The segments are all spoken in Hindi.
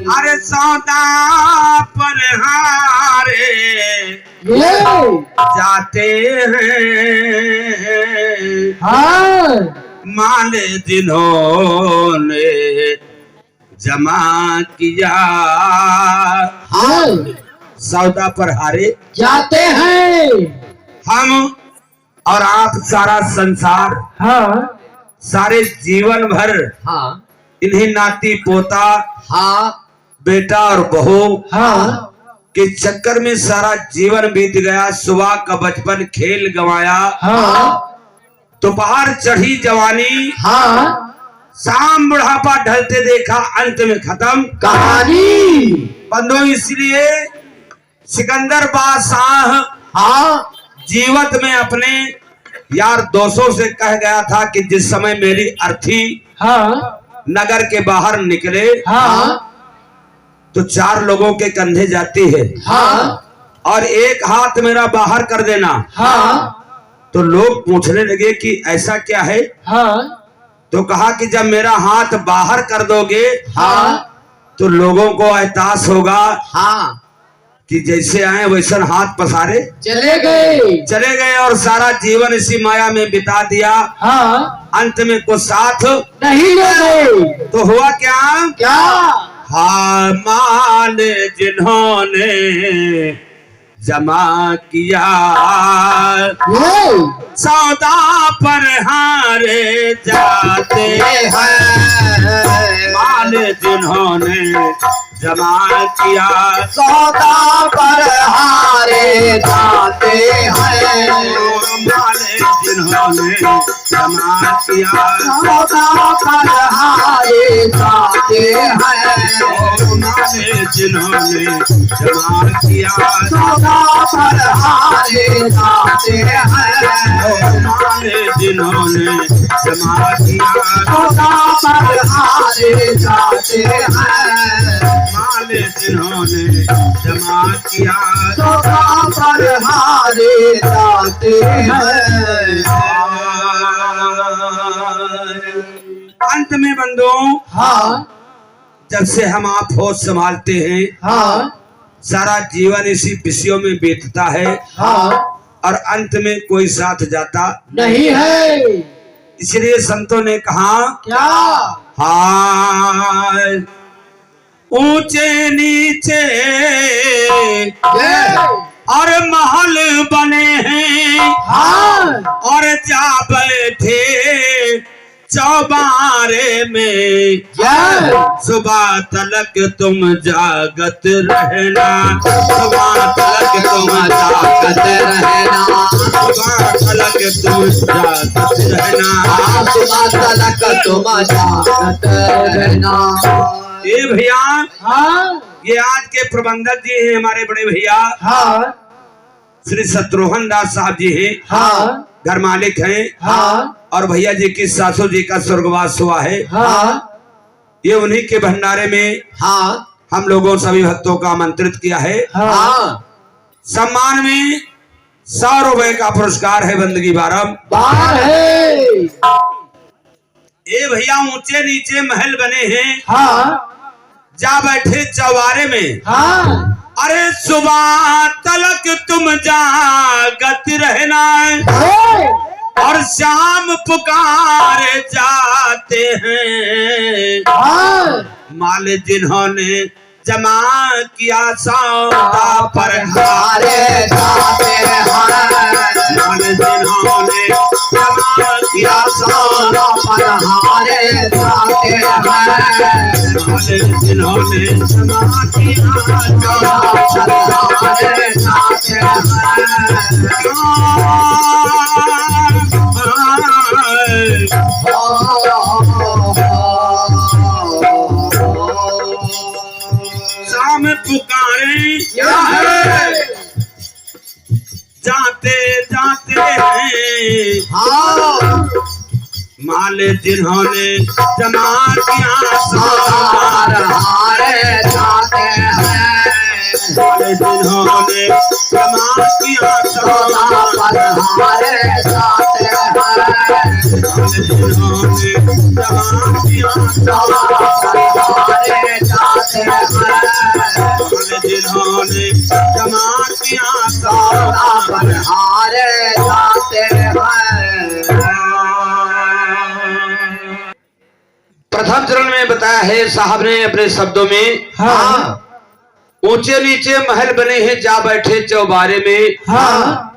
अरे सौदा पर हारे जाते हैं माल जिन्होंने जमा किया सौदा पर हारे जाते हैं। हम और आप सारा संसार सारे जीवन भर इन्हीं नाती पोता बेटा और बहू के चक्कर में सारा जीवन बीत गया। सुबह का बचपन खेल गंवाया, दोपहर चढ़ी जवानी, शाम बुढ़ापा ढलते देखा, अंत में खत्म कहानी। बंधु इसलिए सिकंदर बादशाह जीवत में अपने यार दोस्तों से कह गया था कि जिस समय मेरी अर्थी नगर के बाहर निकले तो 4 लोगों के कंधे जाती है और एक हाथ मेरा बाहर कर देना। तो लोग पूछने लगे कि ऐसा क्या है? तो कहा कि जब मेरा हाथ बाहर कर दोगे तो लोगों को एहसास होगा कि जैसे आए वैसा हाथ पसारे चले गए और सारा जीवन इसी माया में बिता दिया। अंत में कुछ साथ नहीं लगे तो हुआ क्या? माल जिन्होंने जमा किया सौदा पर हारे जाते हैं। माल जिन्होंने जमा किया सौदा पर हारे जाते हैं। माल जिन्होंने जमा किया सौदा पर हारे जाते हैं। माल जिन्होंने जमा किया सौदा पर हारे जाते हैं। माल जिन्होंने जमा किया सौदा पर हारे जाते हैं। माल जिन्होंने जमा किया सौदा पर हारे जाते हैं। अंत में बंधुओं जब से हम आप होश संभालते हैं सारा जीवन इसी विषयों में बीतता है और अंत में कोई साथ जाता नहीं है। इसलिए संतों ने कहा क्या? ऊंचे नीचे और महल बने हैं और जा बैठे चौबारे में सुबह तलक तुम जागत रहना। सुबह तलक तुम जागत रहना। सुबह तलक तुम जागत रहना। सुबह तलक तुम जागत रहना। ये भैया ये आज के प्रबंधक जी हैं हमारे बड़े भैया श्री शत्रुघ्न दास साहब जी हैं, घर मालिक हैं और भैया जी की सासू जी का स्वर्गवास हुआ है। ये उन्हीं के भंडारे में हम लोगों सभी भक्तों का आमंत्रित किया है। सम्मान में 100 रुपए का पुरस्कार है, बंदगी बारम है। ये भैया ऊंचे नीचे महल बने हैं जा बैठे चौबारे में। अरे सुबह तलक तुम जागत रहना और शाम पुकारे जाते हैं। माल जिन्होंने जमा किया सौदा पर हारे जाते हैं। माल जिन्होंने जमा किया सौदा पर हारे जाते हैं। माल जिन्होंने जमा किया सौदा पर हारे जाते शाम पुकारे जाते जाते हैं। माल जिन्होंने जमा किया सौदा हारे जाते हैं। माल जिन्होंने जमा किया सौदा हारे जाते हैं। जिन्होंने जमा किया सौदा पर हारे जाते हैं, जिन्होंने जमा किया सौदा पर हारे जाते हैं। प्रथम चरण में बताया है साहब ने अपने शब्दों में, हाँ, ऊंचे नीचे महल बने हैं, जा बैठे चौबारे में, हाँ,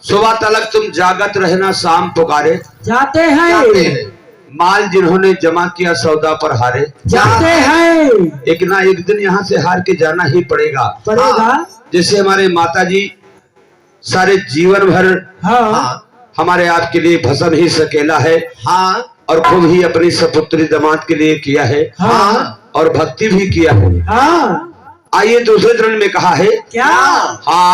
सुबह तलक तुम जागत रहना, शाम पुकारे जाते हैं। माल जिन्होंने जमा किया सौदा पर हारे जाते हैं। एक ना एक दिन यहाँ से हार के जाना ही पड़ेगा। जैसे हमारे माता जी सारे जीवन भर, हाँ, हमारे आपके लिए भस्म ही सकेला है, हाँ, और खूब ही अपनी सपुत्री दामाद के लिए किया है, हाँ, और भक्ति भी किया है, हाँ। आइए दूसरे चरण में कहा है क्या? हाँ,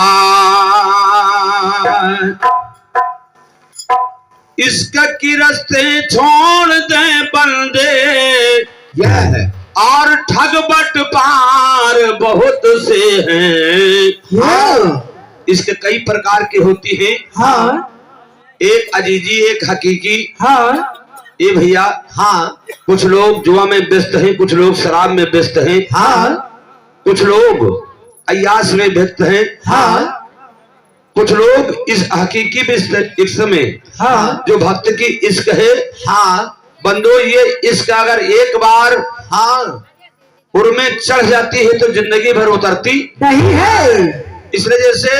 इसका की रास्ते छोड़ दे बंदे, यह है, और ठग बट पार बहुत से हैं, हाँ। इसके कई प्रकार की होती है, हाँ, एक अजीजी एक हकीकी, हाँ। ये भैया, हाँ, कुछ लोग जुआ में व्यस्त हैं, कुछ लोग शराब में व्यस्त हैं, हाँ, कुछ लोग अय्यास में व्यस्त हैं, हाँ, कुछ लोग इस हकीकी इश्क में, हाँ, जो भक्त की इश्क है, हाँ, बंदो ये इश्क अगर एक बार, हाँ, उनमें चढ़ जाती है तो जिंदगी भर उतरती नहीं है। इसलिए जैसे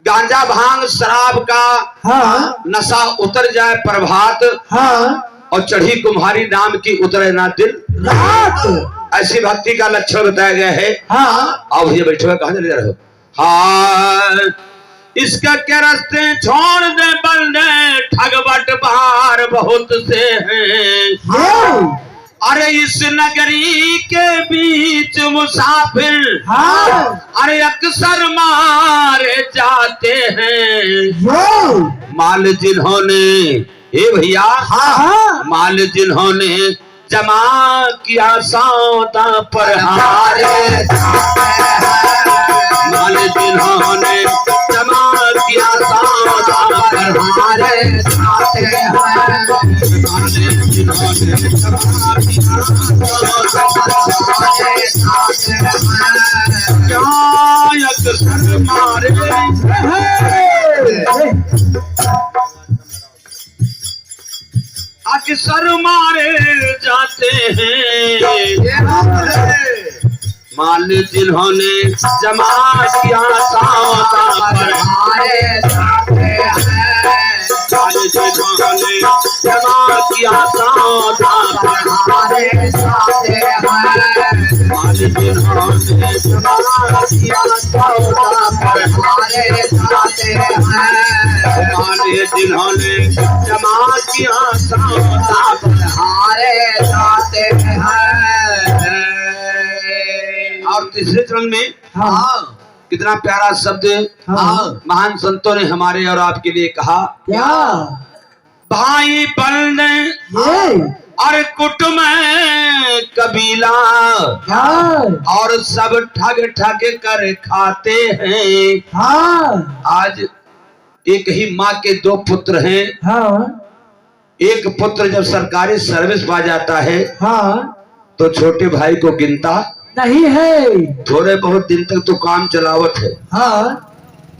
गांजा भांग शराब का, हाँ, नशा उतर जाए प्रभात, हाँ, और चढ़ी कुम्हारी नाम की उतरे ना दिन रात, ऐसी भक्ति का लक्षण बताया गया है, हाँ। अब ये बैठे हुए कहां चले जा रहे हो? हाँ, इसका क्या रास्ते छोड़ दे बंदे, ठग बट बहार बहुत से हैं, हाँ। अरे इस नगरी के बीच मुसाफिर, हाँ, अरे अक्सर मारे जाते हैं, हाँ। माल जिन्होंने, हे भैया, हाँ, माल जिन्होंने जमा किया सौदा पर हारे जाते हैं, माल जिन्होंने जमा किया सौदा पर हारे जाते हैं, माल जिन्होंने जमा किया अक्सर मारे अक्सर मारे जाते हैं, माल जिन्होंने जमा किया सौदा पर हारे जाते हैं, माल जिन्होंने जमा किया सौदा पर हारे जाते हैं, माल जिन्होंने जमा किया सौदा पर हारे जाते हैं, माल जिन्होंने जमा किया सौदा पर हारे जाते हैं। और तीसरे चरण में, हाँ, कितना प्यारा शब्द, हाँ, महान संतों ने हमारे और आपके लिए कहा, क्या? भाई बलने और कुटुंब कबीला, हाँ, और सब ठग ठग कर खाते हैं, हाँ। आज एक ही माँ के दो पुत्र हैं, हाँ, एक पुत्र जब सरकारी सर्विस पा जाता है, हाँ, तो छोटे भाई को गिनता नहीं है, थोड़े बहुत दिन तक तो काम चलावत है, हाँ,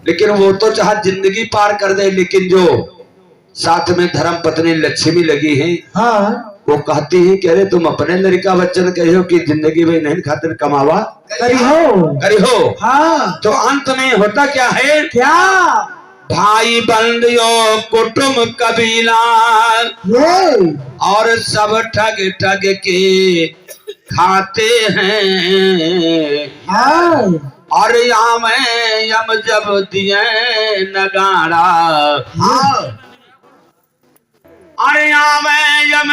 लेकिन वो तो चाहे जिंदगी पार कर दे, लेकिन जो साथ में धर्म पत्नी लक्ष्मी लगी है, हाँ, वो कहती है कि अरे तुम अपने लड़का बच्चन कहो कि जिंदगी में नहीं खातिर कमावा करिहो, हाँ। तो अंत में होता क्या है? क्या? भाई बंदियों कुटुंब कबीला और सब ठग ठग के खाते हैं, हाँ, और यम यम जब दिए नगाड़ा, हाँ, अरे यम यम,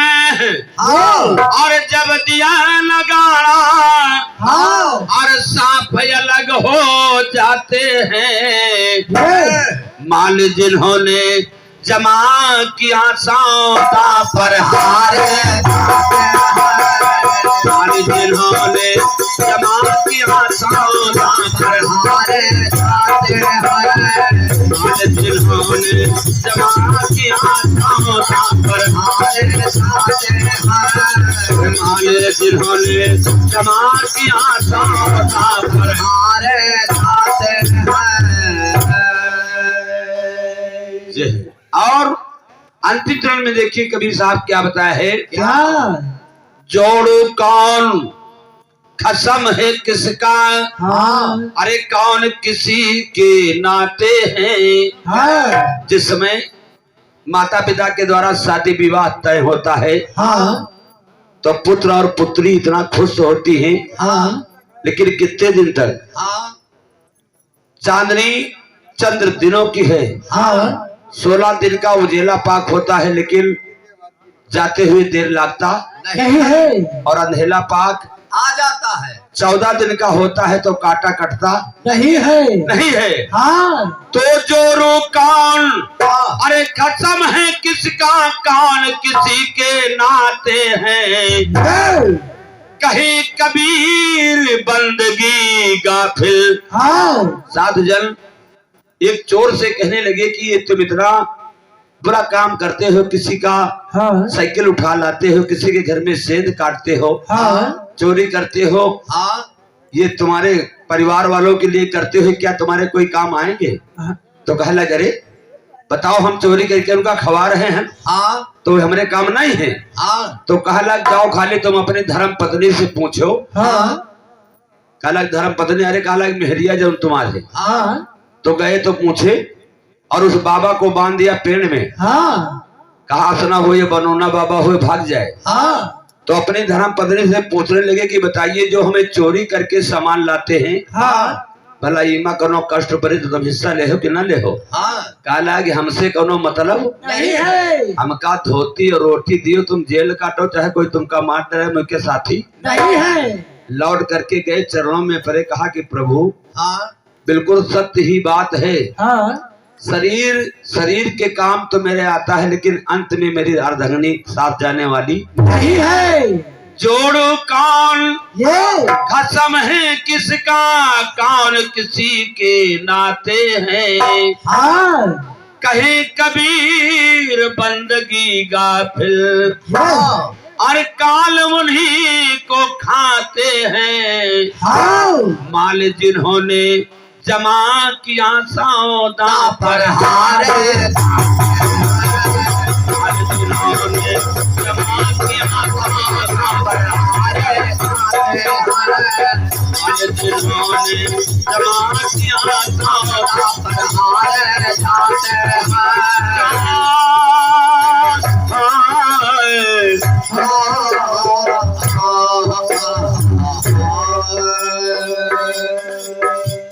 हाँ, और जब दिया नगाड़ा, हाँ, और सांप अलग हो जाते हैं, माल जिन्होंने जमा किया सौदा पर हारे जाते हैं, माल जिन्होंने जमा किया सौदा पर हारे जाते हैं, माल जिन्होंने जमा किया सौदा पर हमारे साथ है माले जिन्होंने जमा किया सौदा पर हमारे साथ जय। और अंतिम चरण में देखिए कबीर साहब क्या बताया है, क्या जोड़ो कौन कसम है किसका, हाँ अरे कौन किसी के नाते हैं। हाँ जिसमें माता पिता के द्वारा शादी विवाह तय होता है हाँ तो पुत्र और पुत्री इतना खुश होती हैं, हाँ लेकिन कितने दिन तक, चांदनी चंद्र दिनों की है, हाँ 16 दिन का उजेला पाक होता है, लेकिन जाते हुए देर लगता नहीं है और अंधेला पाक आ जाता है। 14 दिन का होता है तो काटा कटता नहीं है नहीं है। हाँ तो जोरो कौन, अरे कसम है किसका, कौन किसी के नाते हैं। कहे कबीर बंदगी गाफिल। हाँ साधु जन एक चोर से कहने लगे कि ये तुम इतना बुरा काम करते हो, किसी का हाँ साइकिल उठा लाते हो, किसी के घर में सेंध काटते हो, हाँ चोरी करते हो, ये तुम्हारे परिवार वालों के लिए करते हो, क्या तुम्हारे कोई काम आएंगे। तो कह लगे अरे बताओ हम चोरी करके उनका खवा रहे हैं तो हमारे काम नहीं है। तो कहा लग जाओ खाली तुम अपने धर्म पत्नी से पूछो। कहा लग धर्म पत्नी, अरे कहा लग मेहरिया जब तुम्हारे। तो गए तो पूछे और उस बाबा को बांध दिया पेड़ में। कहा सुना हो ये बनोना बाबा हुए भाग जाए। तो अपनी धर्म पत्नी से पूछने लगे कि बताइए जो हमें चोरी करके सामान लाते हैं, भला ईमा कोनो कष्ट पड़े तो तुम हिस्सा ले हो कि ना ले हो। कहा कि हमसे कोनो मतलब नहीं है हमका धोती और रोटी दियो, तुम जेल काटो चाहे कोई तुमका मार डरे मुझके साथी नहीं है। लौट करके गए, चरणों में पड़े, कहा कि प्रभु बिल्कुल सत्य ही बात है। शरीर के काम तो मेरे आता है, लेकिन अंत में मेरी अर्धांगिनी साथ जाने वाली नहीं है। जोड़ो कौन ये कसम है किसका, कौन किसी के नाते हैं। कहे कबीर बंदगी गाफिल, और काल उन्हीं को खाते हैं। माल जिन्होंने जमा किया सौदा पर हारे, जिन्होंने जमा किया सौदा पर हारे, जिन्होंने जमा किया सौदा पर हारे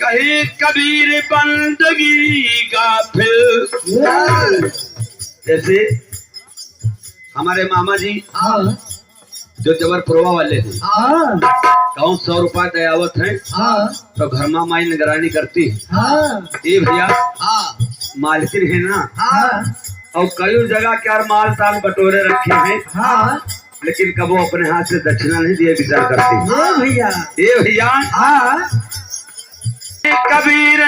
कहे कबीर बंदगी गाफिल। जैसे हमारे मामा जी जो जबरपुरवा वाले हैं, गाँव 100 रुपया दयावत है तो घर में माई निगरानी करती है। ये भैया मालकिन है ना, और कई जगह क्या माल ताल बटोरे रखे हैं, लेकिन कब वो अपने हाथ से दक्षिणा नहीं दिए विचार करती। ये भैया कबीर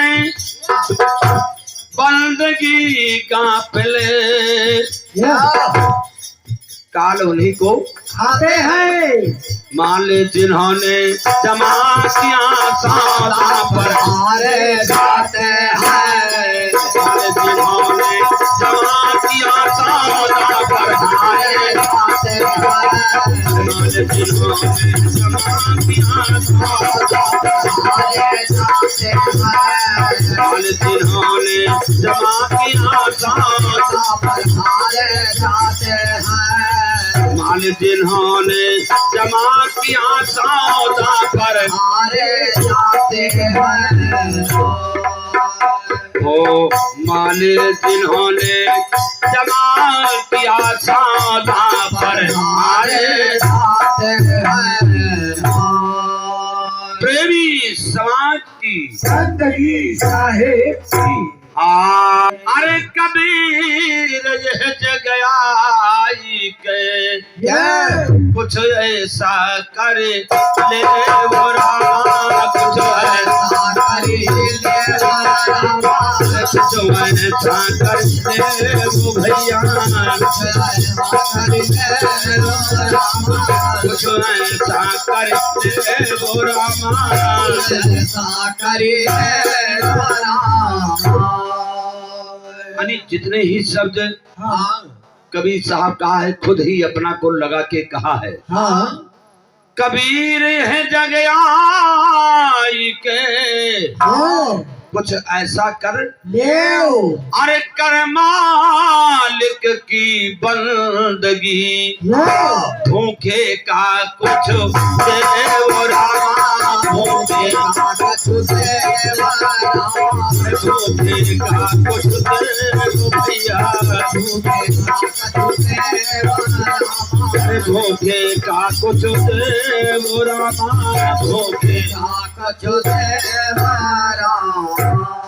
बंदगी गाफिल, काल उन्हीं को खाते हैं। माल जिन्होंने जमा किया सौदा पर हमारे साथ है। जिन्होंने जमा किया सौदा पर हमारे साथ है। जिन्होंने जमा किया सौदा हमारे साथ है। जिन्होंने जमा किया सौदा पर हमारे साथ है। माल जिन्होंने जमा किया सौदा पर हमारे साथ है। ओ माल जिन्होंने जमा किया सौदा पर हमारे साथ है। प्रेमी समाज की जिंदगी साहेब की। हाँ अरे कबीर यह जगयाई के कुछ ऐसा कर ले वो रामा, कुछ ऐसा करी देवा रामा कुछ ऐसा करते वो भैया करी देवा रामा कुछ ऐसा करते वो रामा ऐसा करी देवा रामा यानी जितने ही शब्द हाँ कबीर साहब कहा है खुद ही अपना को लगा के कहा है। हाँ कबीर है जग आई के हाँ कुछ ऐसा कर ले अरे कर मालिक की बंदगी धोखे का कुछ दे वो रामा धोखे का कुछ दे वो भैया धोखे का कुछ दे वो रामा धोखे कछु देवा रामा